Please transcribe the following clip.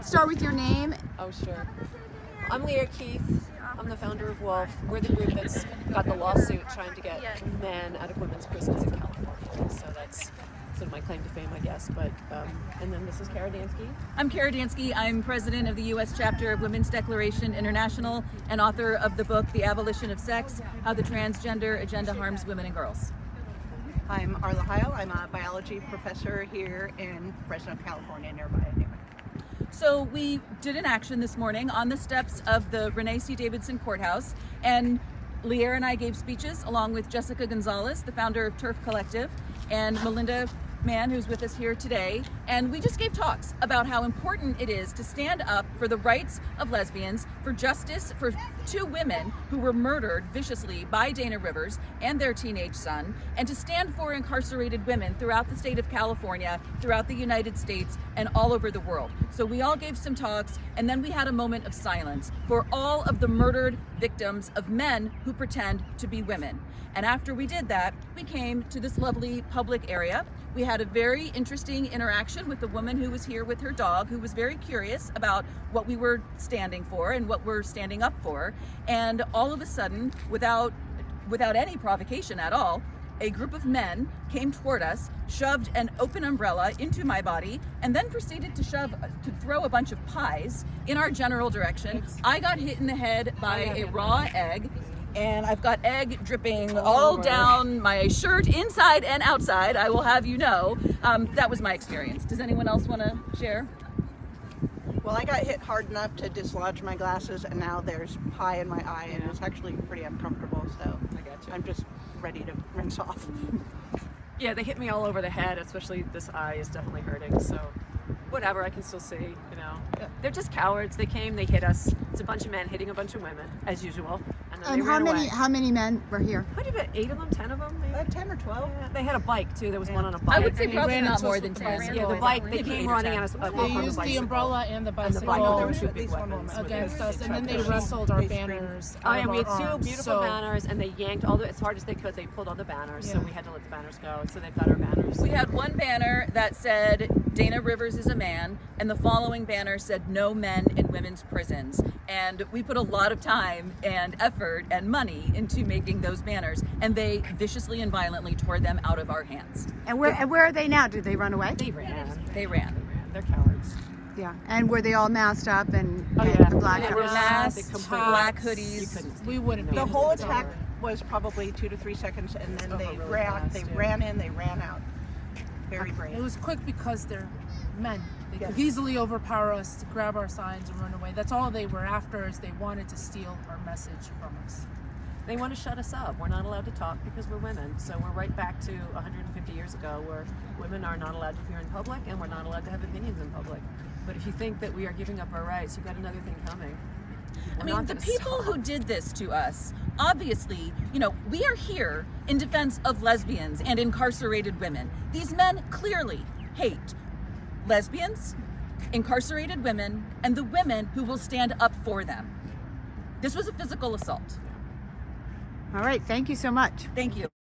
let's start with your name. Oh, sure. I'm Leah Keith. I'm the founder of Wolf. We're the group that's got the lawsuit trying to get men out of women's prisons in California. So that's sort of my claim to fame, I guess. But and then this is Kara Dansky. I'm Kara Dansky. I'm president of the U.S. chapter of Women's Declaration International and author of the book The Abolition of Sex: How the Transgender Agenda Harms Women and Girls. I'm Arla Heil. I'm a biology professor here in Fresno, California, nearby anyway. So we did an action this morning on the steps of the Renee C. Davidson Courthouse, and Leah and I gave speeches along with Jessica Gonzalez, the founder of Turf Collective, and Melinda Mann, who's with us here today, and we just gave talks about how important it is to stand up for the rights of lesbians, for justice for two women who were murdered viciously by Dana Rivers and their teenage son, and to stand for incarcerated women throughout the state of California, throughout the United States, and all over the world. So we all gave some talks, and then we had a moment of silence for all of the murdered victims of men who pretend to be women. And after we did that, we came to this lovely public area. We had a very interesting interaction with the woman who was here with her dog, who was very curious about what we were standing for and what we're standing up for. And all of a sudden, without any provocation at all, a group of men came toward us, shoved an open umbrella into my body, and then proceeded to throw a bunch of pies in our general direction. I got hit in the head by a raw egg, and I've got egg dripping all down my shirt, inside and outside, I will have you know. That was my experience. Does anyone else want to share? Well, I got hit hard enough to dislodge my glasses, and now there's pie in my eye, and it's actually pretty uncomfortable, so I'm just ready to rinse off. Yeah, they hit me all over the head, especially this eye is definitely hurting. So whatever, I can still see, you know. Yeah. They're just cowards. They came, they hit us. It's a bunch of men hitting a bunch of women, as usual. And then they ran away. How many men were here? What about 8 of them, 10 of them? Maybe? 10 or 12. Yeah, they had a bike too. There was one on a bike. I would say probably not more than 10. Yeah, the bike. They came running at us. They used the umbrella and the bicycle against us, and then they wrestled our banners. Oh yeah, we had two beautiful banners, and they yanked all the as hard as they could. They pulled all the banners, so we had to let the banners go. So they've got our banners. We had one banner that said Dana Rivers is a man, and the following banner said no men in women's prisons. And we put a lot of time and effort and money into making those banners, and they viciously and violently tore them out of our hands. And where are they now? Did they run away? They ran. They ran. They're cowards. Yeah. And were they all masked up and The black? They were masked, black hoodies. We wouldn't be. The whole attack was probably 2 to 3 seconds, and then they ran in, they ran out. Very brave. It was quick because they're men. They could easily overpower us, to grab our signs and run away. That's all they were after, is they wanted to steal our message from us. They want to shut us up. We're not allowed to talk because we're women. So we're right back to 150 years ago, where women are not allowed to appear in public and we're not allowed to have opinions in public. But if you think that we are giving up our rights, you've got another thing coming. I mean, the people who did this to us, obviously, you know, we are here in defense of lesbians and incarcerated women. These men clearly hate lesbians, incarcerated women, and the women who will stand up for them. This was a physical assault. All right. Thank you so much. Thank you.